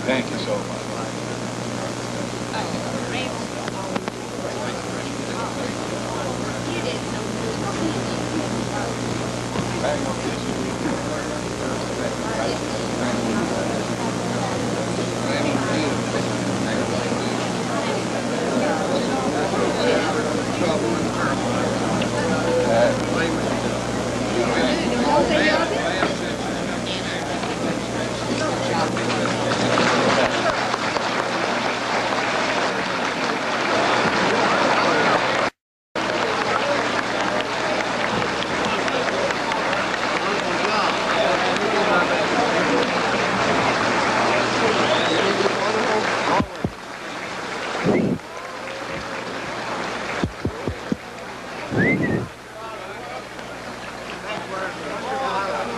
Thank you so much.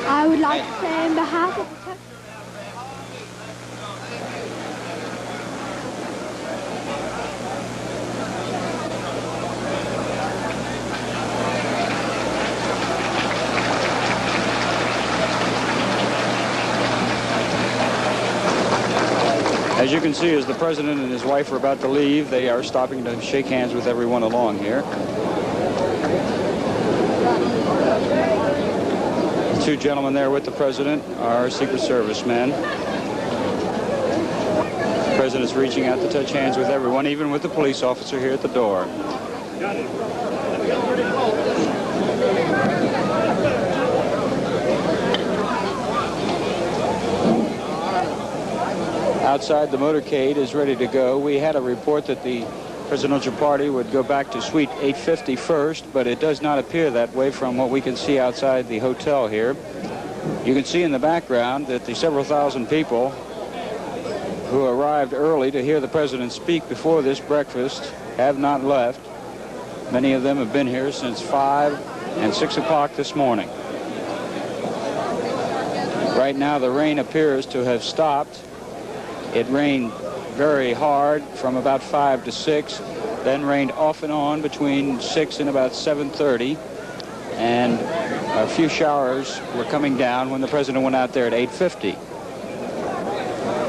I would like to say on behalf of the As you can see, as the president and his wife are about to leave, they are stopping to shake hands with everyone along here. The two gentlemen there with the president are Secret Service men. The president's reaching out to touch hands with everyone, even with the police officer here at the door. Outside, the motorcade is ready to go. We had a report that the presidential party would go back to Suite 850 first, but it does not appear that way from what we can see outside the hotel here. You can see in the background that the several thousand people who arrived early to hear the president speak before this breakfast have not left. Many of them have been here since 5 and 6 o'clock this morning. Right now, the rain appears to have stopped. It rained very hard from about 5 to 6, then rained off and on between 6 and about 7:30, and a few showers were coming down when the president went out there at 8:50.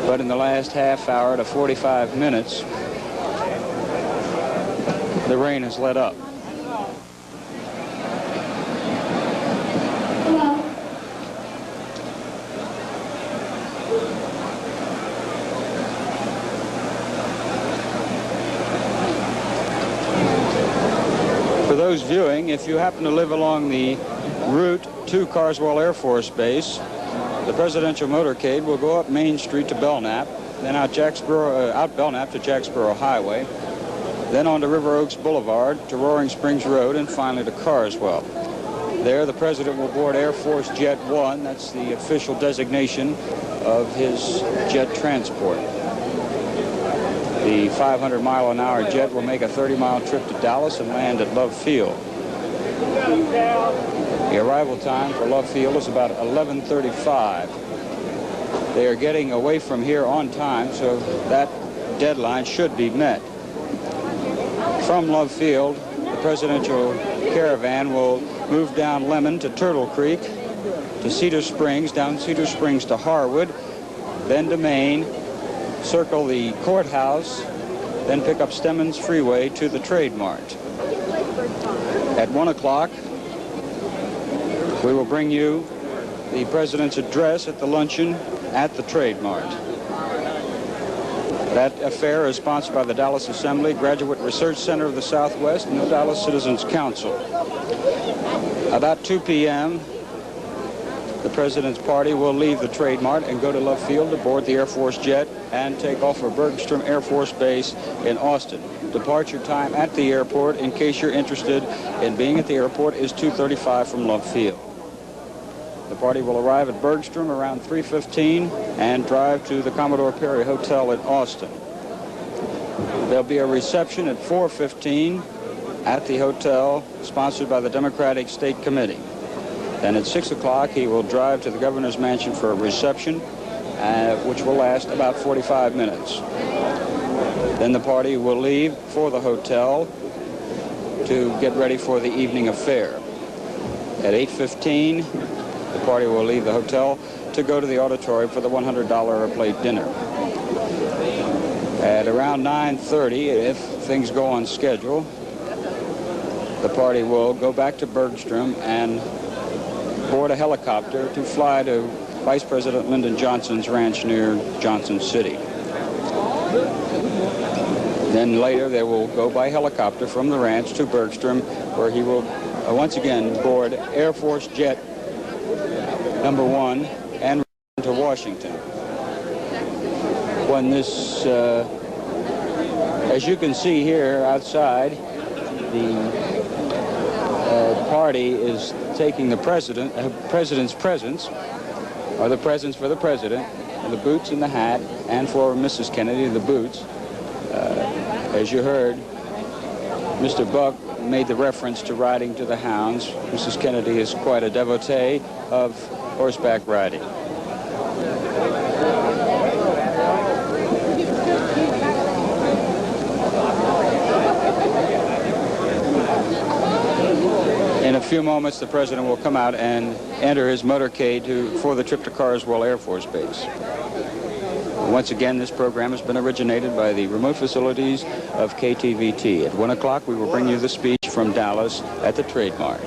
But in the last half hour to 45 minutes, the rain has let up. For those viewing, if you happen to live along the route to Carswell Air Force Base, the presidential motorcade will go up Main Street to Belknap, then out Belknap to Jacksboro Highway, then on to River Oaks Boulevard to Roaring Springs Road, and finally to Carswell. There, the president will board Air Force Jet 1. That's the official designation of his jet transport. The 500-mile-an-hour jet will make a 30-mile trip to Dallas and land at Love Field. The arrival time for Love Field is about 11:35. They are getting away from here on time, so that deadline should be met. From Love Field, the presidential caravan will move down Lemon to Turtle Creek, to Cedar Springs, down Cedar Springs to Harwood, then to Maine, circle the courthouse, then pick up Stemmons Freeway to the Trade Mart. At 1 o'clock, we will bring you the president's address at the luncheon at the Trade Mart. That affair is sponsored by the Dallas Assembly, Graduate Research Center of the Southwest, and the Dallas Citizens Council. About 2 p.m., the president's party will leave the Trade Mart and go to Love Field to board the Air Force jet and take off for Bergstrom Air Force Base in Austin. Departure time at the airport, in case you're interested in being at the airport, is 2:35 from Love Field. The party will arrive at Bergstrom around 3:15 and drive to the Commodore Perry Hotel in Austin. There'll be a reception at 4:15 at the hotel, sponsored by the Democratic State Committee. Then at 6 o'clock, he will drive to the governor's mansion for a reception, which will last about 45 minutes. Then the party will leave for the hotel to get ready for the evening affair. At 8:15, the party will leave the hotel to go to the auditorium for the $100 a plate dinner. At around 9:30, if things go on schedule, the party will go back to Bergstrom and board a helicopter to fly to Vice President Lyndon Johnson's ranch near Johnson City. Then later they will go by helicopter from the ranch to Bergstrom, where he will once again board Air Force Jet number 1 and return to Washington. When this, as you can see here outside, the party is taking the president's presents, or the presents for the president, the boots and the hat, and for Mrs. Kennedy, the boots. As you heard, Mr. Buck made the reference to riding to the hounds. Mrs. Kennedy is quite a devotee of horseback riding. In a few moments, the president will come out and enter his motorcade for the trip to Carswell Air Force Base. Once again, this program has been originated by the remote facilities of KTVT. At 1 o'clock, we will bring you the speech from Dallas at the Trade Mart.